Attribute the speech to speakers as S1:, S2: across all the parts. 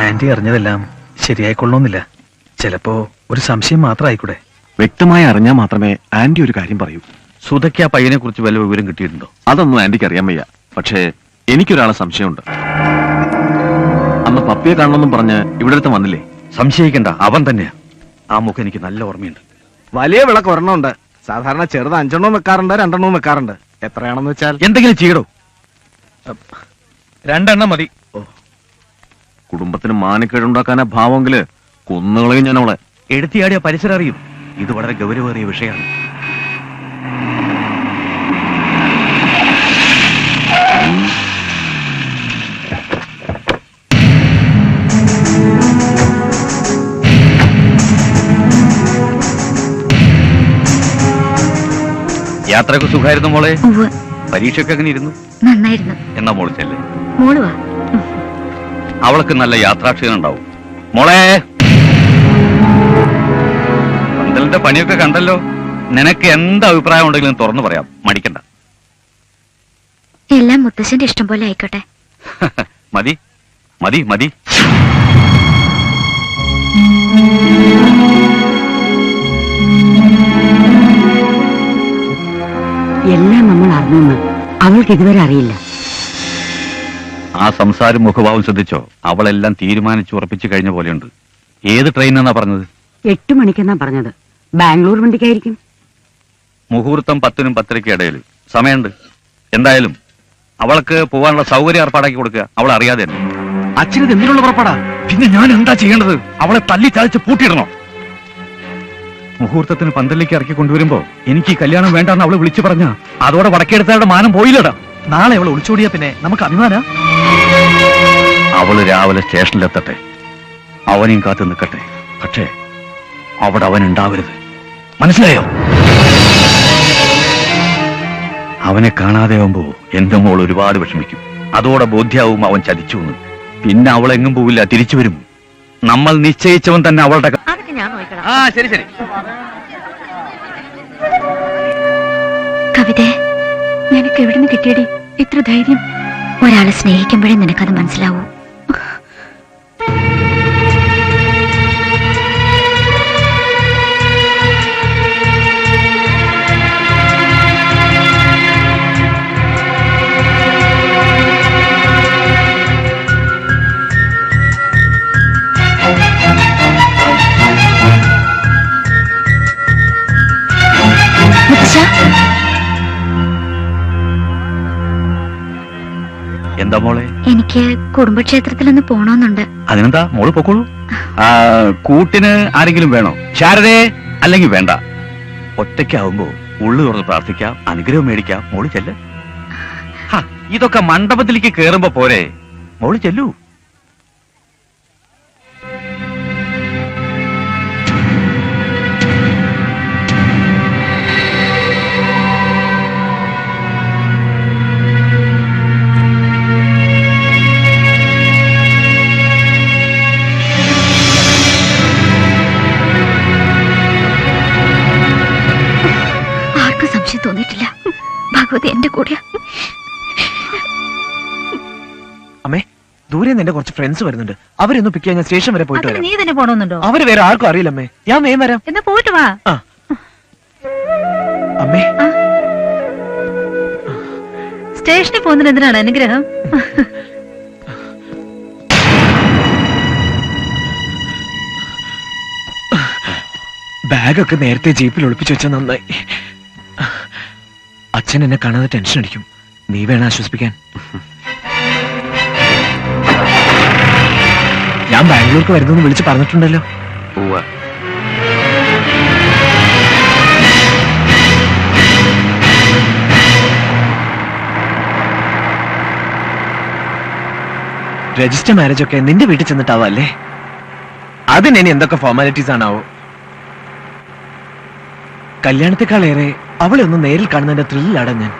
S1: Anti അറിഞ്ഞതെല്ലാം ശരിയായിക്കൊള്ളണമെന്നില്ല. ചിലപ്പോ ഒരു സംശയം മാത്രം ആയിക്കൂടെ.
S2: വ്യക്തമായി അറിഞ്ഞാൽ മാത്രമേ ആന്റി ഒരു കാര്യം പറയൂ.
S3: സുധയ്ക്ക് ആ പയ്യനെ കുറിച്ച് വല്ല വിവരം കിട്ടിയിട്ടുണ്ടോ?
S2: അതൊന്നും ആന്റിക്ക് അറിയാൻ വയ്യ. പക്ഷേ എനിക്കൊരാളെ സംശയമുണ്ട്. അന്ന് പപ്പിയെ കാണണമെന്നും പറഞ്ഞ് ഇവിടെ അടുത്ത് വന്നില്ലേ?
S3: സംശയിക്കണ്ട, അവൻ തന്നെയാ. ആ മുഖം എനിക്ക് നല്ല ഓർമ്മയുണ്ട്.
S4: വലിയ വിളക്ക് ഒരെണ്ണമുണ്ട്. സാധാരണ ചെറുത് 5 വെക്കാറുണ്ട്, 2 വെക്കാറുണ്ട്. എത്രയാണെന്ന് വെച്ചാൽ
S3: എന്തെങ്കിലും ചെയ്യടോ. 2 മതി.
S2: കുടുംബത്തിന് മാനക്കേടുണ്ടാക്കാനാ ഭാവമെങ്കില് കൊന്നുകളയും ഞാൻ അവളെ.
S3: എടുത്തിയാടിയ പരിസരം അറിയും. ഇത് വളരെ ഗൗരവേറിയ വിഷയമാണ്. യാത്രയൊക്കെ സുഖമായിരുന്നു മോളെ? പരീക്ഷയൊക്കെ എങ്ങനെ ഇരുന്നു?
S5: നന്നായിരുന്നു.
S3: എന്നാ മോള് ചെല്ലേ.
S5: മോളുവാ.
S3: അവൾക്ക് നല്ല യാത്രാക്ഷീണം ഉണ്ടാവും. മോളെ, പന്തലിന്റെ പണിയൊക്കെ കണ്ടല്ലോ. നിനക്ക് എന്ത് അഭിപ്രായം ഉണ്ടെങ്കിലും തുറന്നു പറയാം, മടിക്കണ്ട.
S5: എല്ലാം മുത്തശ്ശന്റെ ഇഷ്ടം പോലെ ആയിക്കോട്ടെ.
S3: മതി മതി മതി.
S6: എല്ലാം നമ്മൾ അറിഞ്ഞെന്ന് അവൾക്ക് ഇതുവരെ അറിയില്ല.
S3: ആ സംസാരം മുഖഭാവം ശ്രദ്ധിച്ചോ? അവളെല്ലാം തീരുമാനിച്ചു ഉറപ്പിച്ചു കഴിഞ്ഞ പോലെയുണ്ട്. ഏത് ട്രെയിനാന്നാ പറഞ്ഞത്?
S6: 8 മണിക്കെന്നാ പറഞ്ഞത്. ബാംഗ്ലൂർ വണ്ടിക്കായിരിക്കും.
S3: മുഹൂർത്തം 10-നും 10:30 ഇടയിൽ സമയമുണ്ട്. എന്തായാലും അവൾക്ക് പോവാനുള്ള സൗകര്യം ഏർപ്പാടാക്കി കൊടുക്കുക. അവൾ അറിയാതെ തന്നെ.
S4: അച്ഛനിത് എന്തിനുള്ള പുറപ്പാടാ?
S3: പിന്നെ ഞാൻ എന്താ ചെയ്യേണ്ടത്? അവളെ തല്ലി ചാലിച്ച് പൂട്ടിയിടണോ? മുഹൂർത്തത്തിന് പന്തലിലേക്ക് ഇറക്കി കൊണ്ടുവരുമ്പോ എനിക്ക് ഈ കല്യാണം വേണ്ടെന്ന് അവള് വിളിച്ചു പറഞ്ഞ അതോടെ വടക്കെടുത്തവരുടെ മാനം പോയില്ലടാ.
S1: നാളെ അവൾ ഒളിച്ചോടിയാ പിന്നെ നമുക്ക് അഭിമാന.
S3: അവള് രാവിലെ സ്റ്റേഷനിലെത്തട്ടെ, അവനെയും കാത്തു നിൽക്കട്ടെ. പക്ഷേ അവിടെ അവൻ ഉണ്ടാവരുത്. മനസ്സിലായോ? അവനെ കാണാതെ ആവുമ്പോ എന്റെ മോൾ ഒരുപാട് വിഷമിക്കും. അതോടെ ബോധ്യാവും അവൻ ചതിച്ചു എന്ന്. പിന്നെ അവളെങ്ങും പോവില്ല, തിരിച്ചു വരും. നമ്മൾ നിശ്ചയിച്ചവൻ തന്നെ അവളുടെ. ആ ശരി ശരി.
S5: കവിതേ, നിനക്ക് എവിടുന്ന് കിട്ടിയടി ഇത്ര ധൈര്യം? ഒരാളെ സ്നേഹിക്കുമ്പോഴേ നിനക്കത് മനസ്സിലാവൂ.
S3: എന്താ മോളെ?
S5: എനിക്ക് കുടുംബക്ഷേത്രത്തിലൊന്ന് പോണോന്നുണ്ട്.
S3: അതിനെന്താ, മോള് പൊക്കോളൂ. കൂട്ടിന് ആരെങ്കിലും വേണോ? ശാരദേ, അല്ലെങ്കിൽ വേണ്ട. ഒറ്റയ്ക്കാവുമ്പോ ഉള്ളു തുറന്ന് പ്രാർത്ഥിക്കാം, അനുഗ്രഹം മേടിക്കാം. മോള് ചെല്ല്. ഇതൊക്കെ മണ്ഡപത്തിലേക്ക് കേറുമ്പോ പോരെ. മോള് ചെല്ലൂ.
S5: തോന്നിയിട്ടില്ല. ഭഗവതി എന്റെ കൂടെ.
S4: അമ്മേ, ദൂരെ നിന്ന് എന്റെ കുറച്ച് ഫ്രണ്ട്സ് വരുന്നുണ്ട്. അവരൊന്ന് പിക്ക് ചെയ്യാൻ സ്റ്റേഷൻ വരെ പോയിട്ട് വരാം.
S7: നീ തന്നെ പോണോന്നുണ്ടോ?
S4: അവര് വേറെ ആർക്കും അറിയില്ലമ്മേ. ഞാൻ വേഗം വരാം.
S7: എന്നാ പോയിട്ട് വാ.
S4: അമ്മേ,
S7: സ്റ്റേഷനിൽ പോകുന്നതിന് എന്തിനാണ് അനുഗ്രഹം?
S4: ബാഗൊക്കെ നേരത്തെ ജീപ്പിൽ ഒളിപ്പിച്ചു വെച്ചാൽ നന്നായി. അച്ഛൻ എന്നെ കാണാതെ ടെൻഷൻ അടിക്കും. നീ വേണം ആശ്വസിപ്പിക്കാൻ. ഞാൻ ബാംഗ്ലൂർക്ക് വരുന്നെന്ന് വിളിച്ച് പറഞ്ഞിട്ടുണ്ടല്ലോ. രജിസ്റ്റർ മാരേജ് ഒക്കെ നിന്റെ വീട്ടിൽ ചെന്നിട്ടാവല്ലേ? അതിന് ഇനി എന്തൊക്കെ ഫോർമാലിറ്റീസ് ആണാവോ? കല്യാണത്തെക്കാളേറെ അവളെ ഒന്ന് നേരിൽ കാണുന്നതിന്റെ ത്രില്ലാണ് ഞാൻ.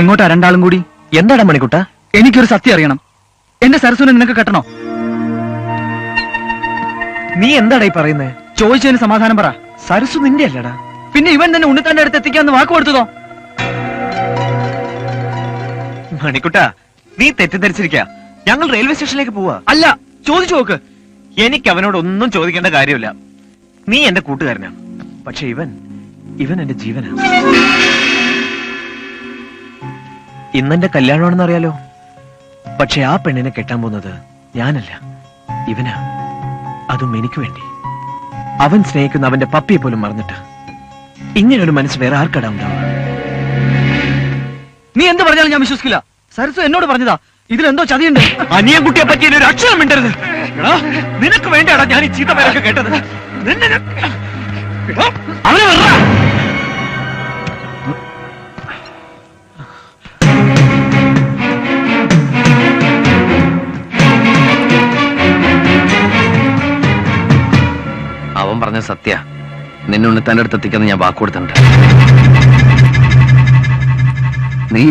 S1: എങ്ങോട്ടാ രണ്ടാളും കൂടി?
S4: എന്താടാ മണിക്കുട്ട?
S1: എനിക്കൊരു സത്യം അറിയണം. എന്റെ സരസുനെ നിനക്ക് കെട്ടണോ?
S4: നീ എന്താടാ ഈ പറയുന്നേ?
S1: ചോദിച്ചതിന് സമാധാനം പറ.
S4: സരസു നിന്റെ അല്ലടാ.
S1: പിന്നെ ഇവൻ തന്നെ ഉണ്ണിത്താന്റെ അടുത്ത് എത്തിക്കാന്ന് വാക്ക് കൊടുത്തതോ?
S4: മണിക്കുട്ട, നീ തെറ്റിദ്ധരിച്ചിരിക്ക. ഞങ്ങൾ റെയിൽവേ സ്റ്റേഷനിലേക്ക് പോവാ.
S1: അല്ല, ചോദിച്ചു നോക്ക്.
S4: എനിക്ക് അവനോട് ഒന്നും ചോദിക്കേണ്ട കാര്യമില്ല. നീ എന്റെ കൂട്ടുകാരനാ. പക്ഷെ ഇവൻ എന്റെ ജീവനാ. ഇന്നെന്റെ കല്യാണമാണെന്ന് അറിയാലോ. പക്ഷെ ആ പെണ്ണിനെ കെട്ടാൻ പോകുന്നത് ഞാനല്ല, ഇവനാ. അതും എനിക്ക് വേണ്ടി. അവൻ സ്നേഹിക്കുന്ന അവന്റെ പപ്പിയെ പോലും മറന്നിട്ട്. ഇങ്ങനൊരു മനസ്സ് വേറെ ആർക്കടാ ഉണ്ടാവുക?
S1: നീ എന്ത് പറഞ്ഞാലും ഞാൻ വിശ്വസിക്കില്ല. സരസു എന്നോട് പറഞ്ഞതാ. ഇതിലെന്തോ ചതിയുണ്ട്.
S4: അനിയൻകുട്ടിയെ പറ്റി ഒരു അക്ഷരം മിണ്ടരുത്. എടാ, നിനക്ക് വേണ്ടിയാടാ ഞാൻ ഈ ചീത്ത പേരൊക്കെ കേട്ടത്. നിന്നെ ഞാൻ- എടാ, അവനെ വെറുതെ.
S2: അവൻ പറഞ്ഞ സത്യ. നിന്നെ ഉണ്ണിത്താന്റെ അടുത്ത് എത്തിക്കാന്ന് ഞാൻ വാക്ക് കൊടുത്തിട്ടുണ്ട്. നീ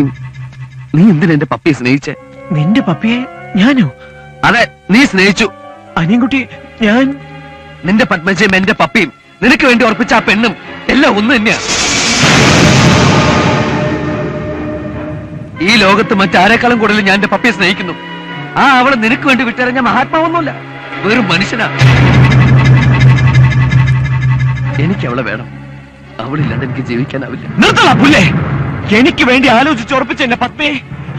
S2: എന്തിനാ എന്റെ പപ്പിയെ സ്നേഹിച്ചേ?
S4: നിന്റെ പപ്പിയെ ഞാനോ?
S2: അതെ, നീ സ്നേഹിച്ചു.
S4: അനിയൻകുട്ടി, ഞാൻ
S2: നിന്റെ പത്മജയും എന്റെ പപ്പിയും നിനക്ക് വേണ്ടി ഉറപ്പിച്ച ആ പെണ്ണും എല്ലാം ഒന്ന് തന്നെയാ. ഈ ലോകത്ത് മറ്റാരെക്കാളും കൂടുതൽ ഞാൻ എന്റെ പപ്പിയെ സ്നേഹിക്കുന്നു. ആ അവളെ നിനക്ക് വേണ്ടി വിട്ടറിഞ്ഞ മഹാത്മാവൊന്നുമില്ല, വെറും മനുഷ്യനാ. എനിക്ക് അവളെ വേണം. അവളില്ലാണ്ട് എനിക്ക് ജീവിക്കാനാവില്ല.
S4: നിർത്തണ പുല്ലേ. എനിക്ക് വേണ്ടി ആലോചിച്ചുറപ്പിച്ച എന്റെ പത്മയെ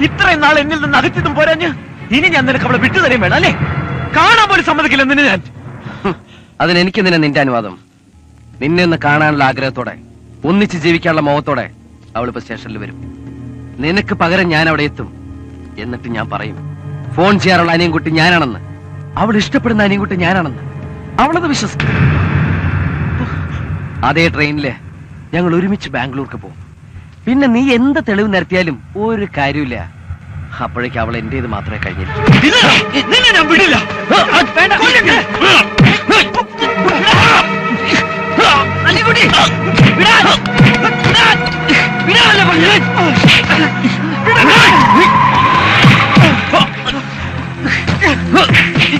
S4: ഇത്രയും നാൾ എന്നിൽ നിന്ന് അകറ്റിയതും പോരാഞ്ഞ് ഇനി ഞാൻ നിനക്ക് അവളെ വിട്ടുതരയും വേണം അല്ലേ? കാണാൻ പോലും സമ്മതിക്കില്ല നിന്നെ ഞാൻ.
S2: അതിനെനിക്ക് നിന്റെ അനുവാദം. നിന്നെ ഒന്ന് കാണാനുള്ള ആഗ്രഹത്തോടെ, ഒന്നിച്ച് ജീവിക്കാനുള്ള മോഹത്തോടെ അവളിപ്പോ സ്റ്റേഷനിൽ വരും. നിനക്ക് പകരം ഞാൻ അവിടെ എത്തും. എന്നിട്ട് ഞാൻ പറയും, ഫോൺ ചെയ്യാറുള്ള അനിയൻകുട്ടി ഞാനാണെന്ന്, അവൾ ഇഷ്ടപ്പെടുന്ന അനിയൻകുട്ടി ഞാനാണെന്ന്. അവളത് വിശ്വസിക്കും. അതേ ട്രെയിനില് ഞങ്ങൾ ഒരുമിച്ച് ബാംഗ്ലൂർക്ക് പോകും. പിന്നെ നീ എന്ത് തെളിവ് നിരത്തിയാലും ഒരു കാര്യമില്ല. അപ്പോഴേക്കും അവൾ എന്റേത് മാത്രമേ കഴിഞ്ഞിരിക്കൂ.
S4: നിന്നെ ഞാൻ വിടില്ല.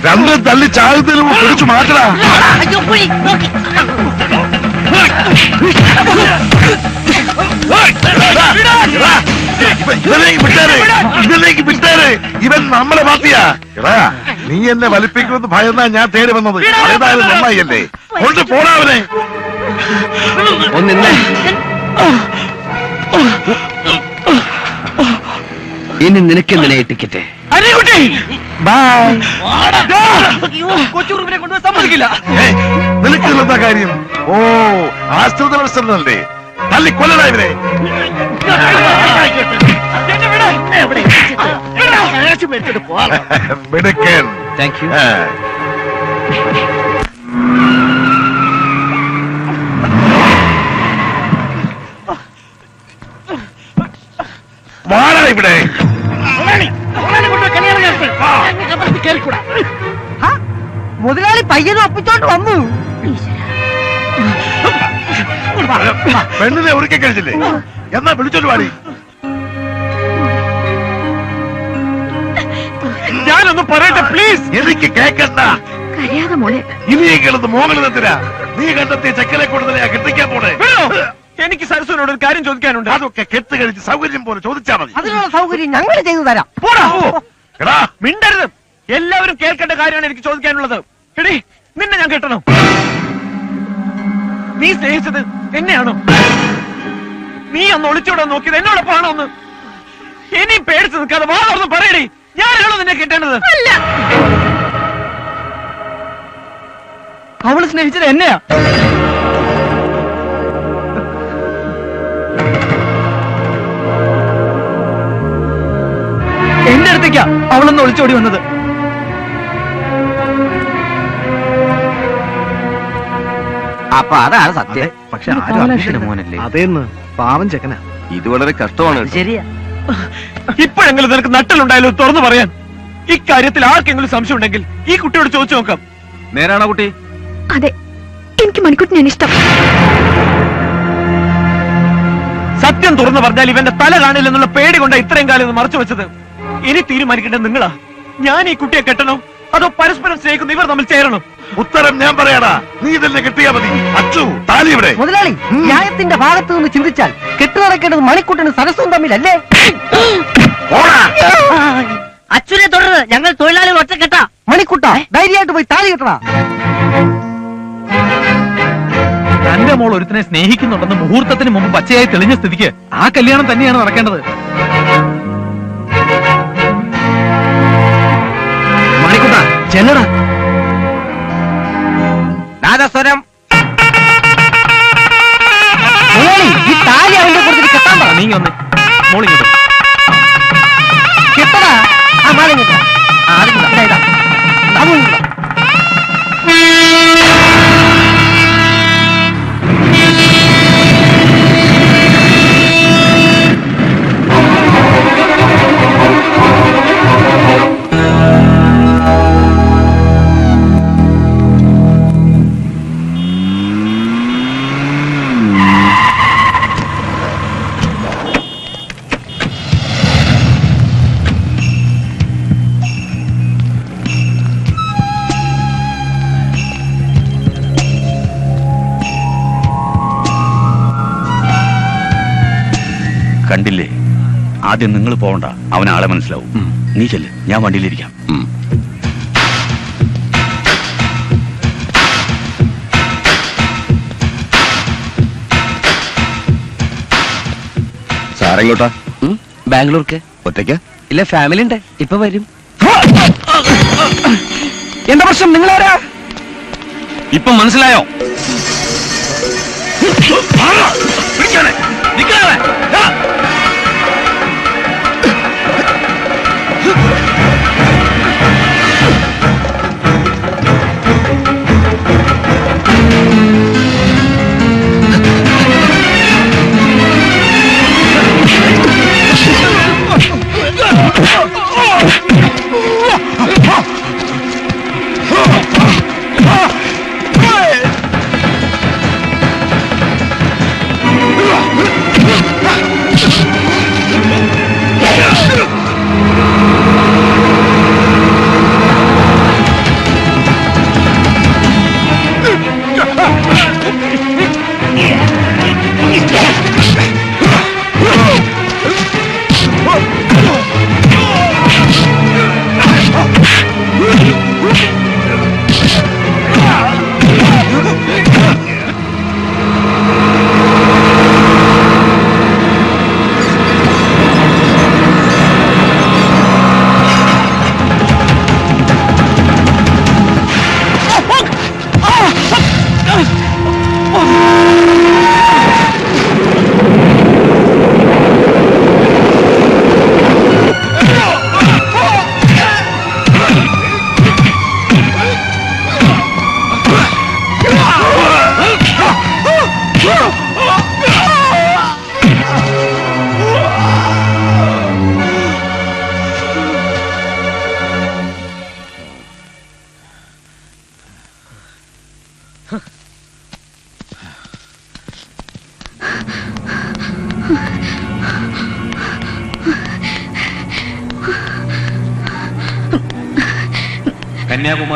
S8: രണ്ടും തല്ലി ചാകത്തിന് പിടിച്ചു മാറ്റടാ. ഇവനിലേക്ക് വിട്ടേര്. ഇവൻ നമ്മളെ പാർട്ടിയാ. എടാ, നീ എന്നെ വലിപ്പിക്കുമെന്ന് ഭയന്നാ ഞാൻ തേടി വന്നത്. അതേതായാലും നന്നായില്ലേ. കൊണ്ട് പോടാവനെ.
S2: ഒന്നിന്നെ ഇനി നിനക്കെന്തിനാ ടിക്കറ്റ്?
S4: കൊച്ചുറുപ്പിനെ കൊണ്ടുപോയി സമ്മതിക്കില്ല.
S8: നിനക്കുള്ള കാര്യം. ഓ, ആശ്രിത പ്രശ്നമല്ലേ? തല്ലി കൊല്ലടാ ഇവരെ. മിടുക്കൻ.
S2: Thank you.
S8: വാടാ ഇവിടെ.
S6: മുതലാളി പയ്യനും ഒപ്പിച്ചോണ്ട് വന്നു.
S8: പെണ്ണിനെ ഒരുക്കി കഴിച്ചില്ലേ? എന്നാ വിളിച്ചോണ്ട് വാടി.
S4: ഞാനൊന്ന് പറയട്ടെ പ്ലീസ്.
S8: എനിക്ക് കേക്കണ്ട.
S5: കരയാതെ മോളെ.
S8: ഇനിയെങ്കിലും മോഹനത്തിനാ നീ കണ്ടെത്തിയ ചെക്കനെ കൊടുത്തതിനെ കെട്ടിക്കാൻ പോണേ.
S4: എനിക്ക് സരസുവിനോട് ഒരു കാര്യം ചോദിക്കാനുണ്ട്.
S8: അതൊക്കെ കെട്ട് കഴിച്ച് സൗകര്യം പോലെ ചോദിച്ചാ മതി.
S6: അതിനുള്ള സൗകര്യം ഞങ്ങൾ ചെയ്തു തരാം.
S4: പോടാ.
S8: എടാ,
S4: മിണ്ടരുത്. എല്ലാവരും കേൾക്കേണ്ട കാര്യമാണ് എനിക്ക് ചോദിക്കാനുള്ളത്. എടീ, നിന്നെ ഞാൻ കെട്ടണം. നീ സ്നേഹിച്ചത് എന്നെയാണോ? നീ അന്ന് ഒളിച്ചോടാൻ നോക്കിയത് എന്നോടൊപ്പമാണോ ഒന്ന്? ഇനി പേടിച്ച് നിൽക്കാതെ വാ തുറന്ന് പറയടി. ഞാനാണോ നിന്നെ കെട്ടേണ്ടത്?
S1: അവള് സ്നേഹിച്ചത് എന്നെയാ. എന്റെ അടുത്തേക്കാ അവളൊന്ന് ഒളിച്ചോടി വന്നത്.
S3: അപ്പൊ അതാണ് സത്യം.
S1: പക്ഷെ മോനല്ലേ?
S4: അതേന്ന് പാവം ചെക്കനാ.
S2: ഇത് വളരെ കഷ്ടമാണ്.
S6: ശരിയാ.
S4: ഇപ്പോഴെങ്കിലും നിനക്ക് നട്ടലുണ്ടായാലും തുറന്നു പറയാൻ. ഇക്കാര്യത്തിൽ ആർക്കെങ്കിലും സംശയം ഉണ്ടെങ്കിൽ ഈ കുട്ടിയോട് ചോദിച്ചു നോക്കാം.
S2: നേരാണോ കുട്ടി?
S5: അതെ, എനിക്ക് മണിക്കുട്ടിനാണ് ഇഷ്ടം.
S4: സത്യം തുറന്നു പറഞ്ഞാൽ ഇവന്റെ തല കാണില്ലെന്നുള്ള പേടി കൊണ്ടാ ഇത്രയും കാലം ഇത് മറച്ചു വെച്ചത്. ഇനി തീരുമാനിക്കേണ്ടത് നിങ്ങളാ. ഞാൻ ഈ കുട്ടിയെ കെട്ടണോ അതോ പരസ്പരം സ്നേഹിക്കുന്ന ഇവർ തമ്മിൽ ചേരണം?
S8: ഉത്തരം ഞാൻ പറയാടാ, നീ തന്നെ കിട്ടിയാ മതി. അച്ചു, താലി ഇവിടെ.
S6: മുതലാളി, ന്യായത്തിന്റെ ഭാഗത്ത് നിന്ന് ചിന്തിച്ചാൽ കെട്ടു നടക്കേണ്ടത് മണിക്കുട്ടനും സരസ്വം തമ്മിലല്ലേ?
S7: അച്ഛനെ തുടർന്ന് ഞങ്ങൾ തൊഴിലാളികൾ ഒറ്റ കെട്ടാ.
S6: മണിക്കുട്ട, ധൈര്യമായിട്ട് പോയി താലി കെട്ടടാ.
S1: തന്റെ മോൾ ഒരുത്തിനെ സ്നേഹിക്കുന്നുണ്ടെന്ന് മുഹൂർത്തത്തിന് മുമ്പ് പച്ചയായി തെളിഞ്ഞ സ്ഥിതിക്ക് ആ കല്യാണം തന്നെയാണ് നടക്കേണ്ടത്.
S4: മണിക്കുട്ട ചെല്ലടാ.
S6: നാദസ്വരം. മുതലാളി, ഈ താലി അവന്റെ കൊടുത്തിട്ട് കെട്ടാൻ പറ.
S1: നീങ്ങി വന്ന് മോളിങ്ങോട്ട്.
S6: കെട്ടടാ. ആ മാല കെട്ടാ. ഇതാ. അതും കൂടാ.
S3: കണ്ടില്ലേ, ആദ്യം നിങ്ങൾ പോകണ്ട, അവൻ ആളെ മനസ്സിലാവും. നീ ചെല്ല്, ഞാൻ വണ്ടിയിലിരിക്കാം.
S2: സാറെങ്ങോട്ടാ? ബാംഗ്ലൂർക്ക്.
S3: ഒറ്റയ്ക്ക്?
S2: ഇല്ല, ഫാമിലി ഉണ്ട്, ഇപ്പൊ വരും.
S4: എന്താ പ്രശ്നം? നിങ്ങളാരാ?
S3: ഇപ്പൊ മനസ്സിലായോ?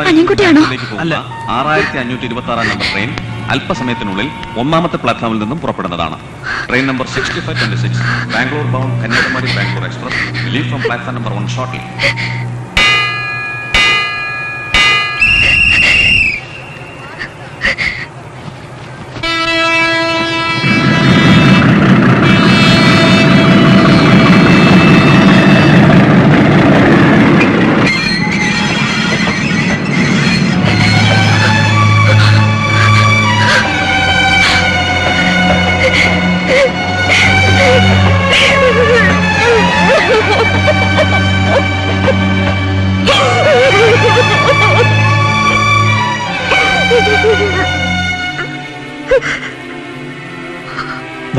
S5: അനിയൻകുട്ടിയാണോ?
S3: അല്ല, 6526 നമ്പർ ട്രെയിൻ അല്പസമയത്തിനുള്ളിൽ 1ാമത്തെ പ്ലാറ്റ്ഫോമിൽ നിന്നും പുറപ്പെടുന്നതാണ്. Train number 6526 Bangalore bound Kanyakumari Bangalore express leave from platform number 1 shortly.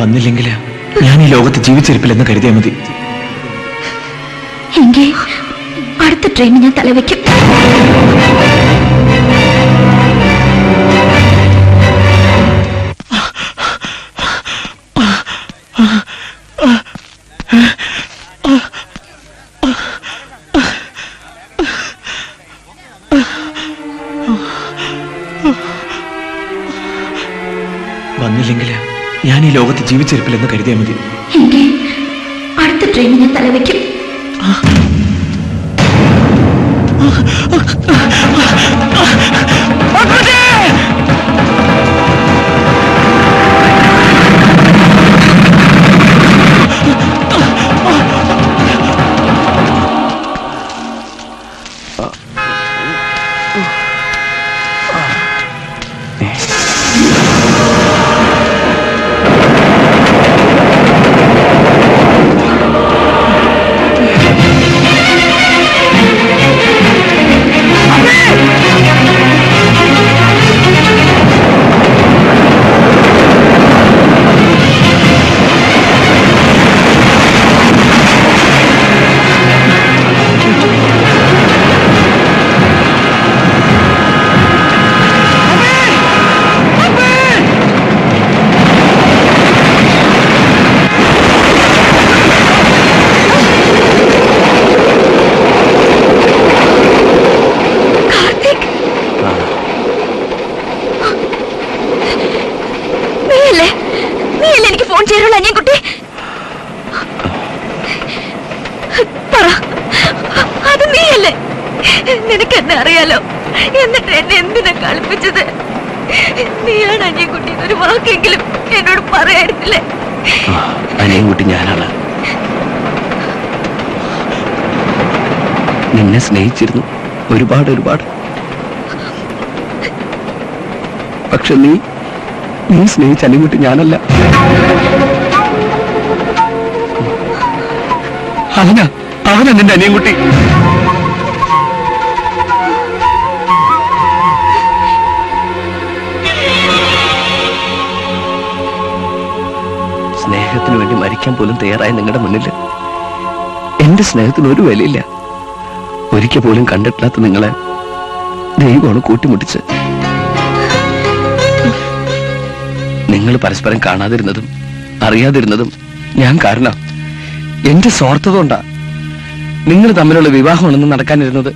S4: വന്നില്ലെങ്കിൽ ഞാൻ ഈ ലോകത്ത് ജീവിച്ചിരിപ്പില്ലെന്ന് കരുതിയാൽ മതി.
S5: എങ്കിൽ അടുത്ത ട്രെയിനിൽ ഞാൻ തലവെക്കും.
S4: ലോകത്ത് ജീവിച്ചിരിപ്പില്ലെന്ന് കരുതിയാൽ മതി.
S5: എങ്കിൽ അടുത്ത ട്രെയിനിൽ ഞാൻ തലവെക്കും. എനിക്ക് ഫോൺ ചെയ്യാനുള്ള അനിയൻകുട്ടി പറ, അത് നീയല്ലേ? നിനക്ക് എന്നെ അറിയാലോ, എന്നിട്ട് എന്നെ എന്തിനാ കളിപ്പിച്ചത്? നീയാണ് അനിയൻകുട്ടി ഒരു വാക്കെങ്കിലും എന്നോട് പറയായിരുന്നില്ലേ?
S2: അനിയൻകുട്ടി ഞാനാണ്. നിന്നെ സ്നേഹിച്ചിരുന്നു ഒരുപാട് ഒരുപാട്. പക്ഷെ നീ സ്നേഹിച്ച അനിയൻകുട്ടി ഞാനല്ല. അവനാ നിന്റെ അനിയൻകുട്ടി. സ്നേഹത്തിന് വേണ്ടി മരിക്കാൻ പോലും തയ്യാറായ നിങ്ങളുടെ മുന്നിൽ എന്റെ സ്നേഹത്തിന് ഒരു വിലയില്ല. ഒരിക്കൽ പോലും കണ്ടിട്ടില്ലാത്ത നിങ്ങളെ ദൈവമാണ് കൂട്ടിമുട്ടിച്ച്. നിങ്ങൾ പരസ്പരം കാണാതിരുന്നതും അറിയാതിരുന്നതും ഞാൻ കാരണം. എന്റെ സ്വാർത്ഥത കൊണ്ടാ നിങ്ങൾ തമ്മിലുള്ള വിവാഹമാണെന്ന് നടക്കാനിരുന്നത്.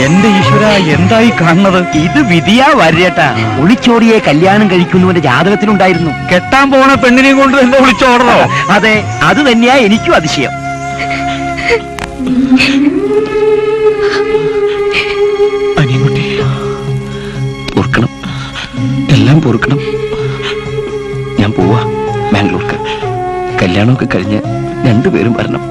S3: എന്റെ ഈശ്വര, എന്തായി കാണുന്നത്?
S6: ഇത് വിധിയാ വരേട്ടാ. ഒളിച്ചോടിയെ കല്യാണം കഴിക്കുന്നവന്റെ ജാതകത്തിലുണ്ടായിരുന്നു.
S3: കെട്ടാൻ പോണ പെണ്ണിനെയും കൊണ്ട് എന്നെ വിളിച്ചോടണോ?
S6: അതെ, അത് തന്നെയാ എനിക്കും അതിശയം.
S4: അനിയൻകുട്ടി
S2: പൊറുക്കണം, എല്ലാം പൊറുക്കണം. ഞാൻ പോവാ ബാംഗ്ലൂർക്ക്. കല്യാണമൊക്കെ കഴിഞ്ഞ് രണ്ടുപേരും വരണം.